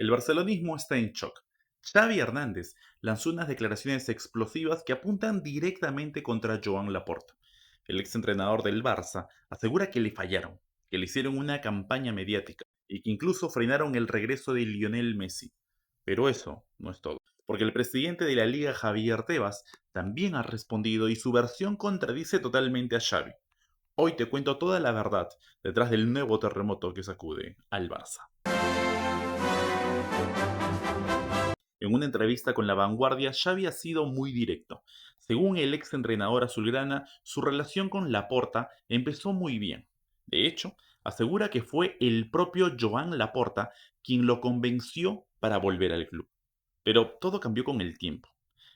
El barcelonismo está en shock. Xavi Hernández lanzó unas declaraciones explosivas que apuntan directamente contra Joan Laporta. El exentrenador del Barça asegura que le fallaron, que le hicieron una campaña mediática y que incluso frenaron el regreso de Lionel Messi. Pero eso no es todo, porque el presidente de la liga, Javier Tebas, también ha respondido y su versión contradice totalmente a Xavi. Hoy te cuento toda la verdad detrás del nuevo terremoto que sacude al Barça. En una entrevista con La Vanguardia, Xavi ha sido muy directo. Según el ex entrenador azulgrana, su relación con Laporta empezó muy bien. De hecho, asegura que fue el propio Joan Laporta quien lo convenció para volver al club. Pero todo cambió con el tiempo.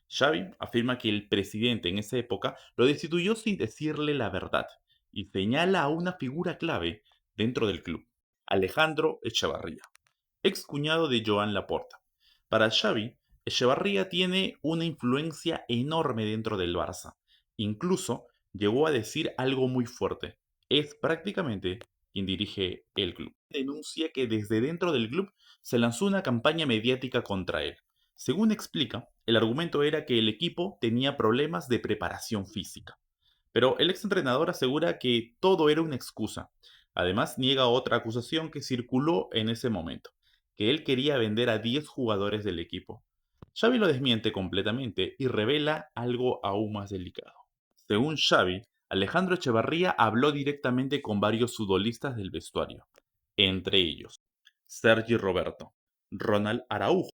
Xavi afirma que el presidente en esa época lo destituyó sin decirle la verdad y señala a una figura clave dentro del club, Alejandro Echevarría, ex cuñado de Joan Laporta. Para Xavi, Echevarría tiene una influencia enorme dentro del Barça. Incluso llegó a decir algo muy fuerte. Es prácticamente quien dirige el club. Denuncia que desde dentro del club se lanzó una campaña mediática contra él. Según explica, el argumento era que el equipo tenía problemas de preparación física. Pero el exentrenador asegura que todo era una excusa. Además, niega otra acusación que circuló en ese momento, que él quería vender a 10 jugadores del equipo. Xavi lo desmiente completamente y revela algo aún más delicado. Según Xavi, Alejandro Echevarría habló directamente con varios futbolistas del vestuario, entre ellos Sergi Roberto, Ronald Araujo,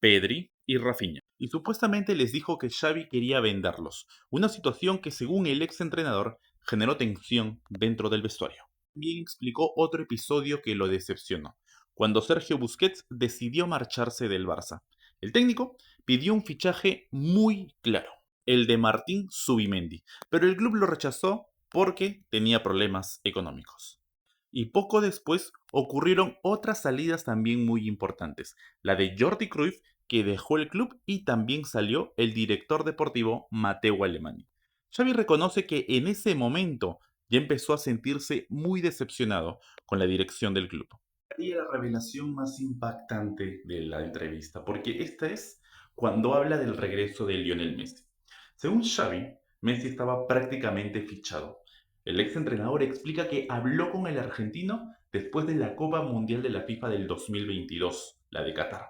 Pedri y Rafinha, y supuestamente les dijo que Xavi quería venderlos, una situación que según el ex entrenador generó tensión dentro del vestuario. También explicó otro episodio que lo decepcionó, cuando Sergio Busquets decidió marcharse del Barça. El técnico pidió un fichaje muy claro, el de Martín Zubimendi, pero el club lo rechazó porque tenía problemas económicos. Y poco después ocurrieron otras salidas también muy importantes, la de Jordi Cruyff, que dejó el club, y también salió el director deportivo Matteo Alemany. Xavi reconoce que en ese momento ya empezó a sentirse muy decepcionado con la dirección del club. Y la revelación más impactante de la entrevista, porque esta es cuando habla del regreso de Lionel Messi. Según Xavi, Messi estaba prácticamente fichado. El ex entrenador explica que habló con el argentino después de la Copa Mundial de la FIFA del 2022, la de Qatar.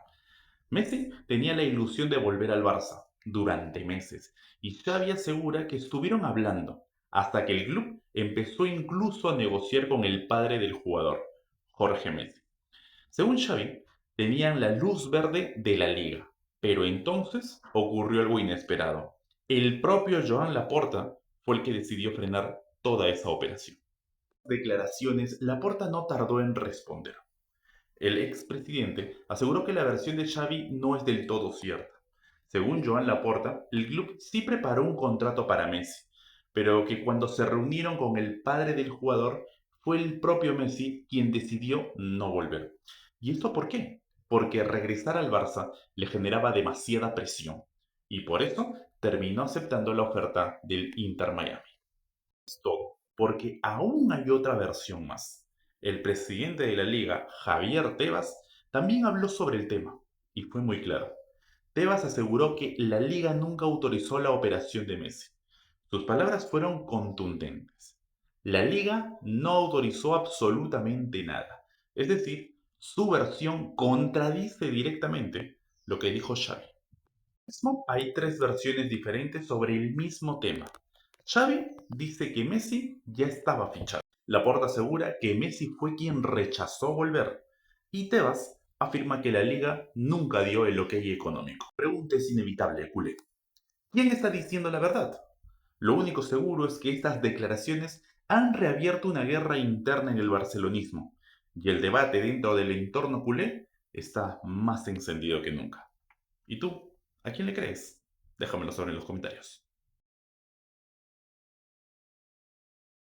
Messi tenía la ilusión de volver al Barça durante meses y Xavi asegura que estuvieron hablando hasta que el club empezó incluso a negociar con el padre del jugador, Jorge Messi. Según Xavi, tenían la luz verde de la liga, pero entonces ocurrió algo inesperado. El propio Joan Laporta fue el que decidió frenar toda esa operación. Declaraciones, Laporta no tardó en responder. El expresidente aseguró que la versión de Xavi no es del todo cierta. Según Joan Laporta, el club sí preparó un contrato para Messi, pero que cuando se reunieron con el padre del jugador fue el propio Messi quien decidió no volver. ¿Y esto por qué? Porque regresar al Barça le generaba demasiada presión y por eso terminó aceptando la oferta del Inter Miami. Es todo, porque aún hay otra versión más. El presidente de la liga, Javier Tebas, también habló sobre el tema y fue muy claro. Tebas aseguró que la liga nunca autorizó la operación de Messi. Sus palabras fueron contundentes. La liga no autorizó absolutamente nada. Es decir, su versión contradice directamente lo que dijo Xavi. Hay tres versiones diferentes sobre el mismo tema. Xavi dice que Messi ya estaba fichado. Laporta asegura que Messi fue quien rechazó volver. Y Tebas afirma que la liga nunca dio el ok económico. Pregunta es inevitable, culé. ¿Quién está diciendo la verdad? Lo único seguro es que estas declaraciones han reabierto una guerra interna en el barcelonismo. Y el debate dentro del entorno culé está más encendido que nunca. ¿Y tú? ¿A quién le crees? Déjamelo saber en los comentarios.